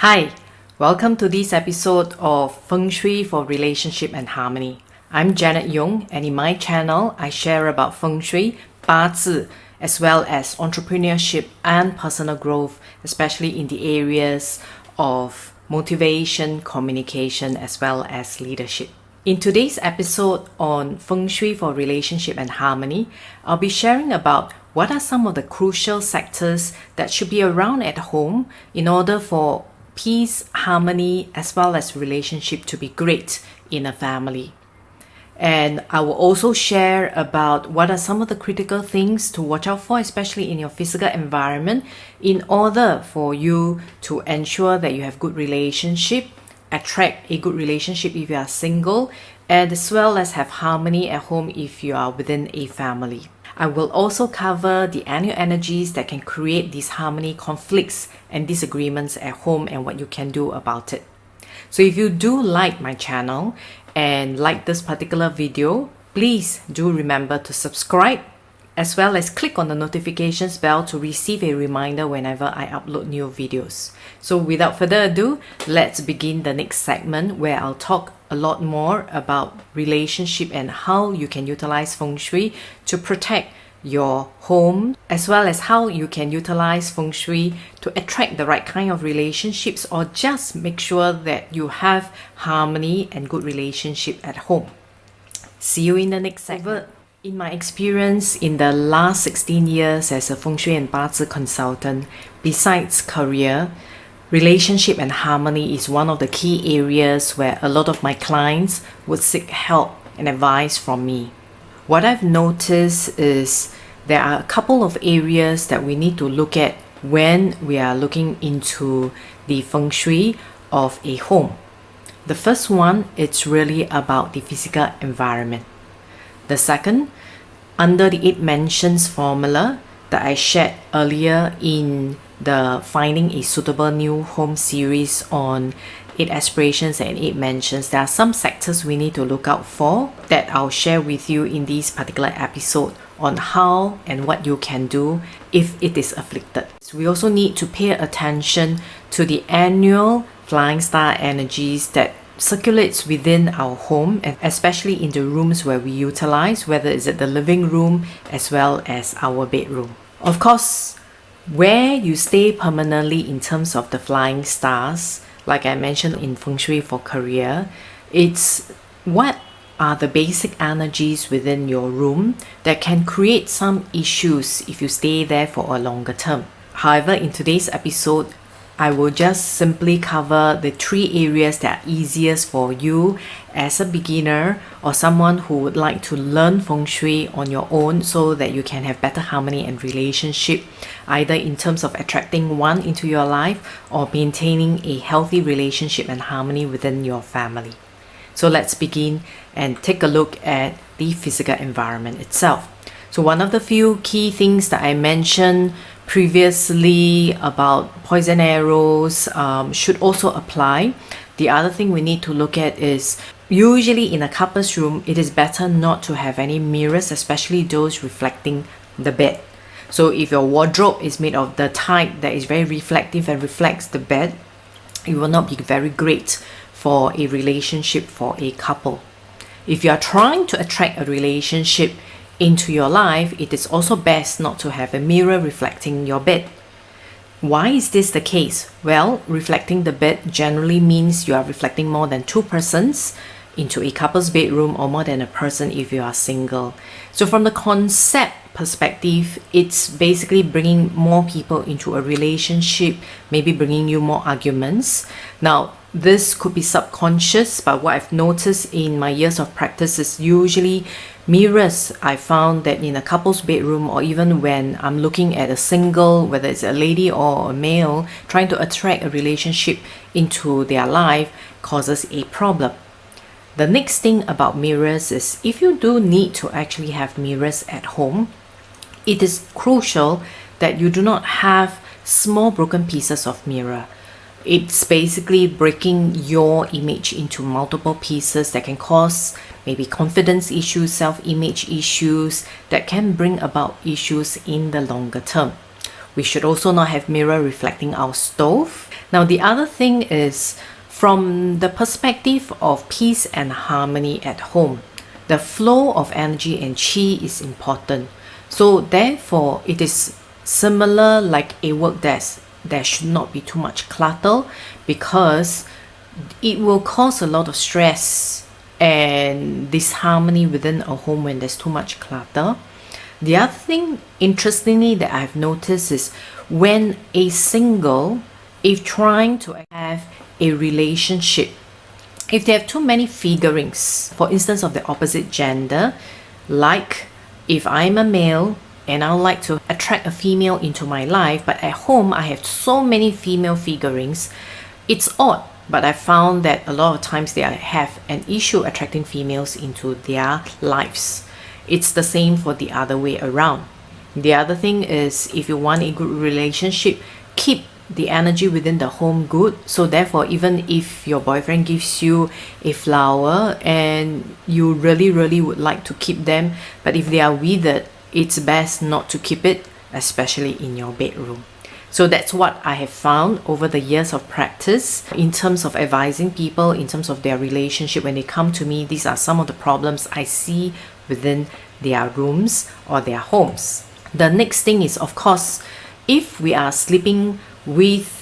Hi, welcome to this episode of Feng Shui for Relationship and Harmony. I'm Janet Yong, and in my channel, I share about Feng Shui, Bazi, as well as entrepreneurship and personal growth, especially in the areas of motivation, communication, as well as leadership. In today's episode on Feng Shui for Relationship and Harmony, I'll be sharing about what are some of the crucial sectors that should be around at home in order for peace, harmony, as well as relationship to be great in a family. And I will also share about what are some of the critical things to watch out for, especially in your physical environment, in order for you to ensure that you have good relationship, attract a good relationship if you are single, and as well as have harmony at home if you are within a family. I will also cover the annual energies that can create disharmony, conflicts, and disagreements at home and what you can do about it. So if you do like my channel and like this particular video, please do remember to subscribe as well as click on the notifications bell to receive a reminder whenever I upload new videos. So without further ado, let's begin the next segment where I'll talk a lot more about relationship and how you can utilize Feng Shui to protect your home, as well as how you can utilize Feng Shui to attract the right kind of relationships or just make sure that you have harmony and good relationship at home. See you in the next segment. In my experience in the last 16 years as a Feng Shui and Bazi consultant, besides career, relationship and harmony is one of the key areas where a lot of my clients would seek help and advice from me. What I've noticed is there are a couple of areas that we need to look at when we are looking into the Feng Shui of a home. The first one, it's really about the physical environment. The second, under the 8 mentions formula that I shared earlier in the Finding a Suitable New Home series on 8 aspirations and 8 mentions, there are some sectors we need to look out for that I'll share with you in this particular episode on how and what you can do if it is afflicted. We also need to pay attention to the annual flying star energies that circulates within our home, and especially in the rooms where we utilize, whether it's at the living room as well as our bedroom. Of course, where you stay permanently in terms of the flying stars, like I mentioned in Feng Shui for career, it's what are the basic energies within your room that can create some issues if you stay there for a longer term. However, in today's episode, I will just simply cover the 3 areas that are easiest for you as a beginner or someone who would like to learn Feng Shui on your own so that you can have better harmony and relationship, either in terms of attracting one into your life or maintaining a healthy relationship and harmony within your family. So let's begin and take a look at the physical environment itself. So one of the few key things that I mentioned previously about poison arrows should also apply. The other thing we need to look at is usually in a couple's room, it is better not to have any mirrors, especially those reflecting the bed. So if your wardrobe is made of the type that is very reflective and reflects the bed, it will not be very great for a relationship for a couple. If you are trying to attract a relationship into your life, it is also best not to have a mirror reflecting your bed. Why is this the case? Well, reflecting the bed generally means you are reflecting more than 2 persons into a couple's bedroom, or more than a person if you are single. So from the concept perspective, it's basically bringing more people into a relationship, maybe bringing you more arguments. Now, this could be subconscious, but what I've noticed in my years of practice is usually mirrors. I found that in a couple's bedroom, or even when I'm looking at a single, whether it's a lady or a male, trying to attract a relationship into their life causes a problem. The next thing about mirrors is if you do need to actually have mirrors at home, it is crucial that you do not have small broken pieces of mirror. It's basically breaking your image into multiple pieces that can cause maybe confidence issues, self-image issues that can bring about issues in the longer term. We should also not have mirror reflecting our stove. Now the other thing is, from the perspective of peace and harmony at home, the flow of energy and chi is important. So therefore, it is similar like a work desk. There should not be too much clutter, because it will cause a lot of stress and disharmony within a home when there's too much clutter. The other thing, interestingly, that I've noticed is when a single, if trying to have a relationship, if they have too many figurines, for instance, of the opposite gender, like if I'm a male and I would like to attract a female into my life, but at home I have so many female figurines, it's odd. But I found that a lot of times they have an issue attracting females into their lives. It's the same for the other way around. The other thing is, if you want a good relationship, keep the energy within the home good. So therefore, even if your boyfriend gives you a flower and you really would like to keep them, but if they are withered, it's best not to keep it, especially in your bedroom. So that's what I have found over the years of practice in terms of advising people, in terms of their relationship. When they come to me, these are some of the problems I see within their rooms or their homes. The next thing is, of course, if we are sleeping with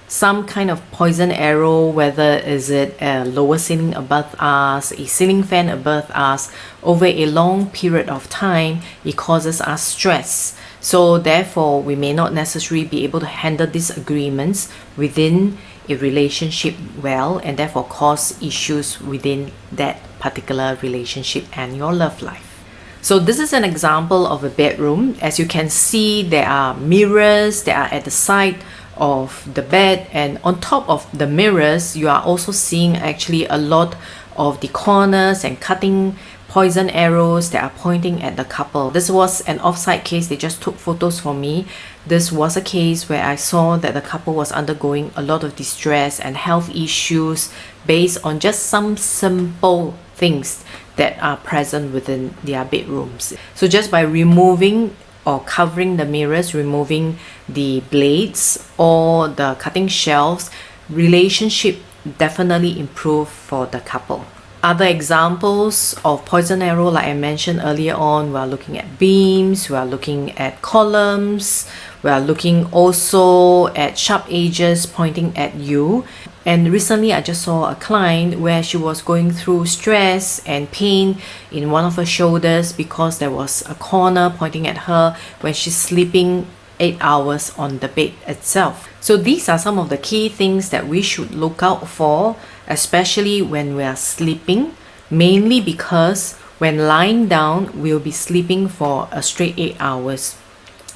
some kind of poison arrow, whether is it a lower ceiling above us, a ceiling fan above us, over a long period of time, it causes us stress. So therefore, we may not necessarily be able to handle disagreements within a relationship well, and therefore cause issues within that particular relationship and your love life. So this is an example of a bedroom. As you can see, there are mirrors that are at the side of the bed, and on top of the mirrors, you are also seeing actually a lot of the corners and cutting poison arrows that are pointing at the couple. This was an off-site case. They just took photos for me. This was a case where I saw that the couple was undergoing a lot of distress and health issues based on just some simple things that are present within their bedrooms. So just by removing or covering the mirrors, removing the blades or the cutting shelves, relationship definitely improve for the couple. Other examples of poison arrow, like I mentioned earlier on, we are looking at beams, we are looking at columns, we are looking also at sharp edges pointing at you. And recently I just saw a client where she was going through stress and pain in one of her shoulders because there was a corner pointing at her when she's sleeping 8 hours on the bed itself. So these are some of the key things that we should look out for, especially when we are sleeping, mainly because when lying down, we'll be sleeping for a straight 8 hours.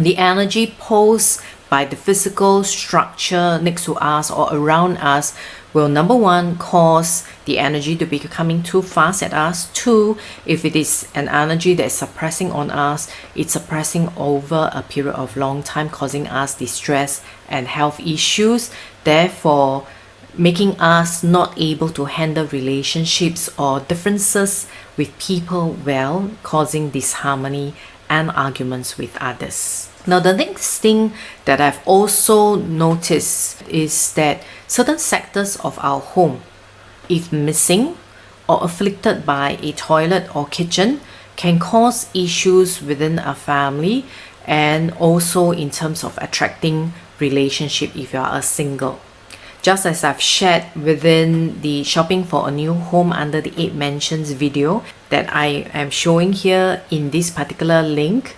The energy posed by the physical structure next to us or around us will, number one, cause the energy to be coming too fast at us. Two, if it is an energy that is suppressing on us, it's suppressing over a period of long time, causing us distress and health issues, therefore making us not able to handle relationships or differences with people well, causing disharmony and arguments with others. Now, the next thing that I've also noticed is that certain sectors of our home, if missing or afflicted by a toilet or kitchen, can cause issues within a family and also in terms of attracting relationship if you are a single. Just as I've shared within the shopping for a new home under the 8 mentions video that I am showing here in this particular link,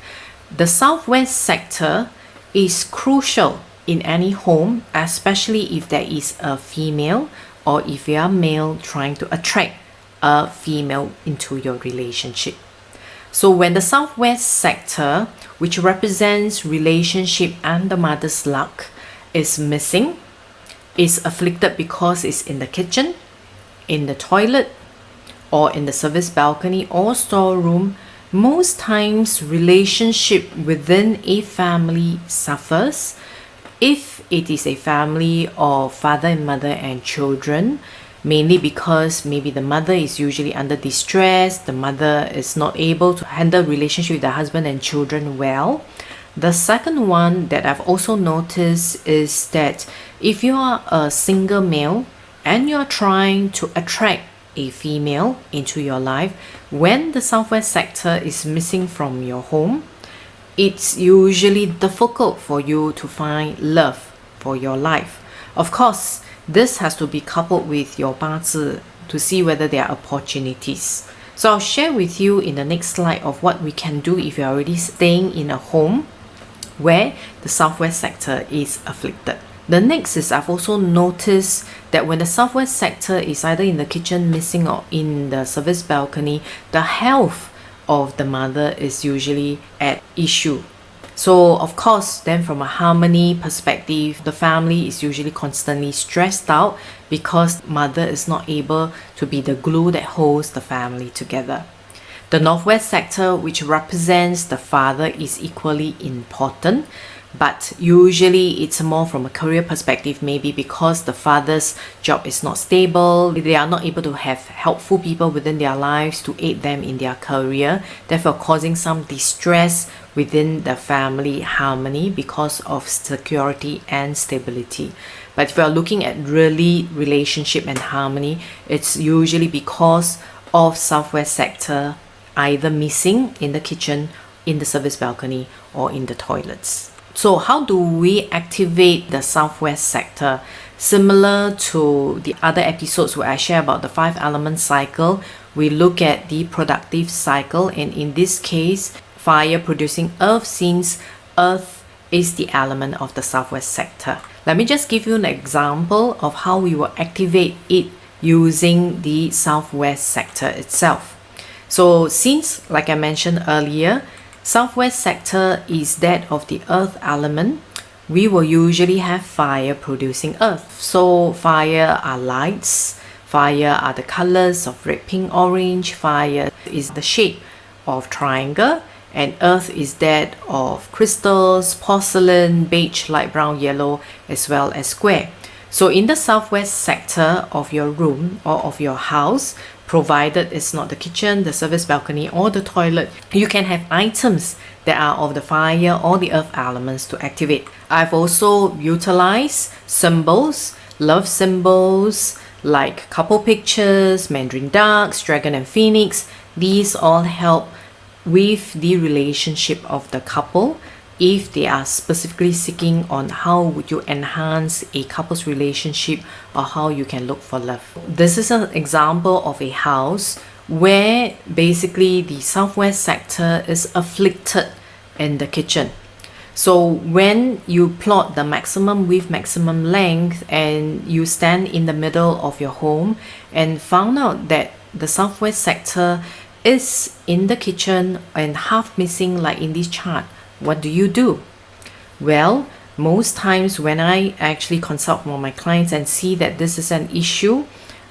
the southwest sector is crucial in any home, especially if there is a female or if you are male trying to attract a female into your relationship. So when the southwest sector, which represents relationship and the mother's luck, is missing, is afflicted because it's in the kitchen, in the toilet, or in the service balcony or storeroom, most times relationship within a family suffers. If it is a family of father and mother and children, mainly because maybe the mother is usually under distress, the mother is not able to handle relationship with the husband and children well, The second one that I've also noticed is that if you are a single male and you're trying to attract a female into your life, when the southwest sector is missing from your home, it's usually difficult for you to find love for your life. Of course, this has to be coupled with your Bazi to see whether there are opportunities. So I'll share with you in the next slide of what we can do if you're already staying in a home where the southwest sector is afflicted. The next is I've also noticed that when the southwest sector is either in the kitchen missing or in the service balcony, the health of the mother is usually at issue. So of course, then from a harmony perspective, the family is usually constantly stressed out because mother is not able to be the glue that holds the family together. The northwest sector, which represents the father, is equally important, but usually it's more from a career perspective, maybe because the father's job is not stable, they are not able to have helpful people within their lives to aid them in their career, therefore causing some distress within the family harmony because of security and stability. But if you're looking at really relationship and harmony, it's usually because of southwest sector either missing in the kitchen, in the service balcony, or in the toilets. So how do we activate the southwest sector? Similar to the other episodes where I share about the 5-element cycle, we look at the productive cycle, and in this case, fire producing earth, since earth is the element of the southwest sector. Let me just give you an example of how we will activate it using the southwest sector itself. So since, like I mentioned earlier, southwest sector is that of the earth element, we will usually have fire producing earth. So fire are lights, fire are the colors of red, pink, orange, fire is the shape of triangle, and earth is that of crystals, porcelain, beige, light brown, yellow, as well as square. So in the southwest sector of your room or of your house, provided it's not the kitchen, the service balcony, or the toilet, you can have items that are of the fire or the earth elements to activate. I've also utilized symbols, love symbols, like couple pictures, Mandarin ducks, dragon and phoenix. These all help with the relationship of the couple if they are specifically seeking on how would you enhance a couple's relationship or how you can look for love. This is an example of a house where basically the southwest sector is afflicted in the kitchen. So when you plot the maximum width, maximum length, and you stand in the middle of your home and found out that the southwest sector is in the kitchen and half missing like in this chart, what do? Well, most times when I actually consult with my clients and see that this is an issue,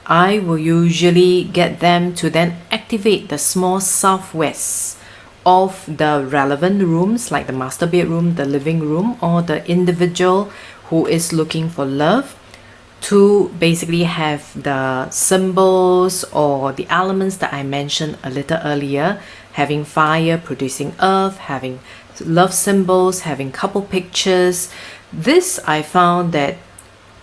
I will usually get them to then activate the small southwest of the relevant rooms, like the master bedroom, the living room, or the individual who is looking for love, to basically have the symbols or the elements that I mentioned a little earlier, having fire producing earth, having love symbols, having couple pictures. This I found that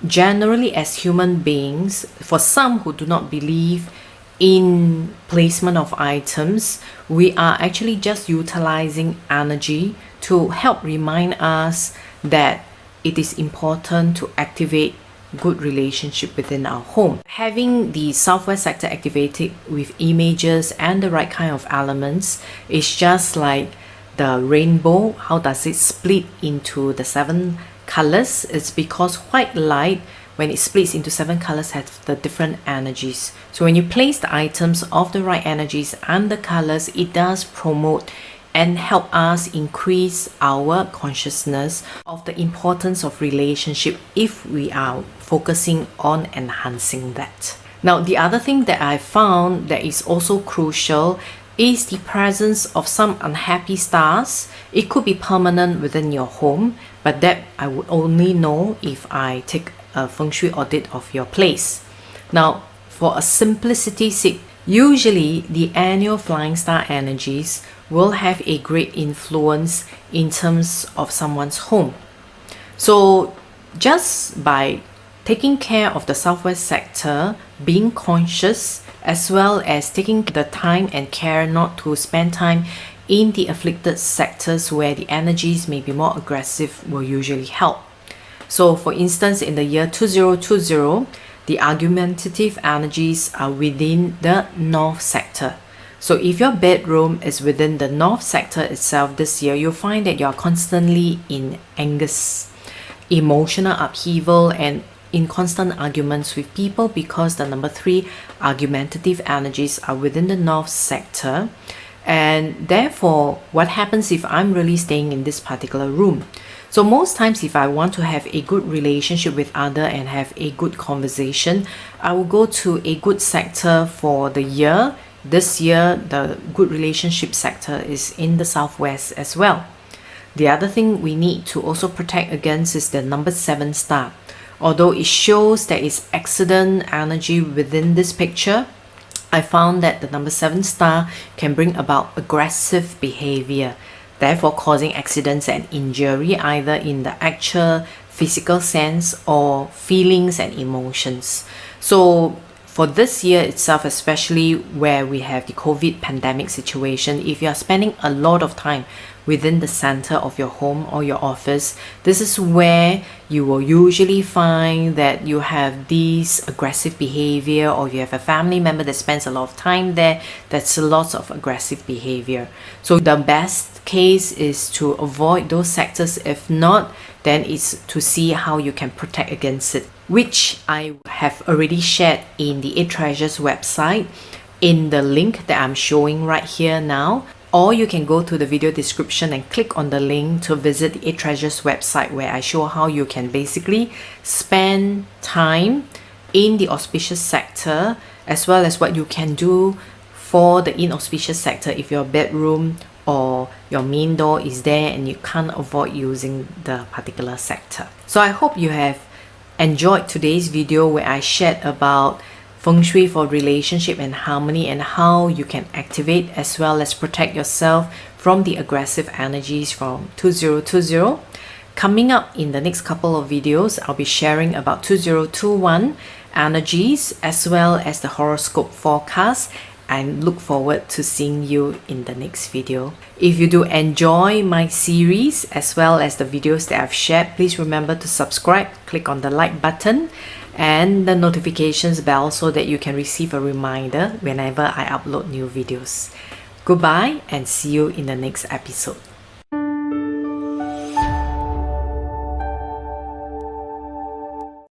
generally as human beings, for some who do not believe in placement of items, we are actually just utilizing energy to help remind us that it is important to activate good relationship within our home. Having the southwest sector activated with images and the right kind of elements is just like the rainbow. How does it split into the 7 colors? It's because white light, when it splits into 7 colors, has the different energies. So when you place the items of the right energies and the colors, it does promote and help us increase our consciousness of the importance of relationship if we are focusing on enhancing that. Now, the other thing that I found that is also crucial is the presence of some unhappy stars. It could be permanent within your home, but that I would only know if I take a Feng Shui audit of your place. Now, for a simplicity's sake, Usually, the annual flying star energies will have a great influence in terms of someone's home. So just by taking care of the southwest sector, being conscious, as well as taking the time and care not to spend time in the afflicted sectors where the energies may be more aggressive, will usually help. So for instance, in the year 2020, the argumentative energies are within the north sector. So if your bedroom is within the north sector itself this year, you'll find that you're constantly in angst, emotional upheaval, and in constant arguments with people, because the number 3 argumentative energies are within the north sector. And therefore, what happens if I'm really staying in this particular room? So most times, if I want to have a good relationship with other and have a good conversation, I will go to a good sector for the year. This year, the good relationship sector is in the southwest as well. The other thing we need to also protect against is the number 7 star. Although it shows there is accident energy within this picture, I found that the number 7 star can bring about aggressive behavior, therefore causing accidents and injury either in the actual physical sense or feelings and emotions. So for this year itself, especially where we have the COVID pandemic situation, if you are spending a lot of time within the center of your home or your office, this is where you will usually find that you have this aggressive behavior, or you have a family member that spends a lot of time there, that's lots of aggressive behavior. So the best case is to avoid those sectors. If not, then it's to see how you can protect against it, which I have already shared in the 8 Treasures website in the link that I'm showing right here now. Or you can go to the video description and click on the link to visit the 8 Treasures website, where I show how you can basically spend time in the auspicious sector, as well as what you can do for the inauspicious sector if your bedroom or your main door is there and you can't avoid using the particular sector. So I hope you have enjoyed today's video, where I shared about Feng Shui for relationship and harmony, and how you can activate as well as protect yourself from the aggressive energies from 2020. Coming up in the next couple of videos, I'll be sharing about 2021 energies as well as the horoscope forecast, and look forward to seeing you in the next video. If you do enjoy my series as well as the videos that I've shared, please remember to subscribe, click on the like button and the notifications bell so that you can receive a reminder whenever I upload new videos. Goodbye and see you in the next episode.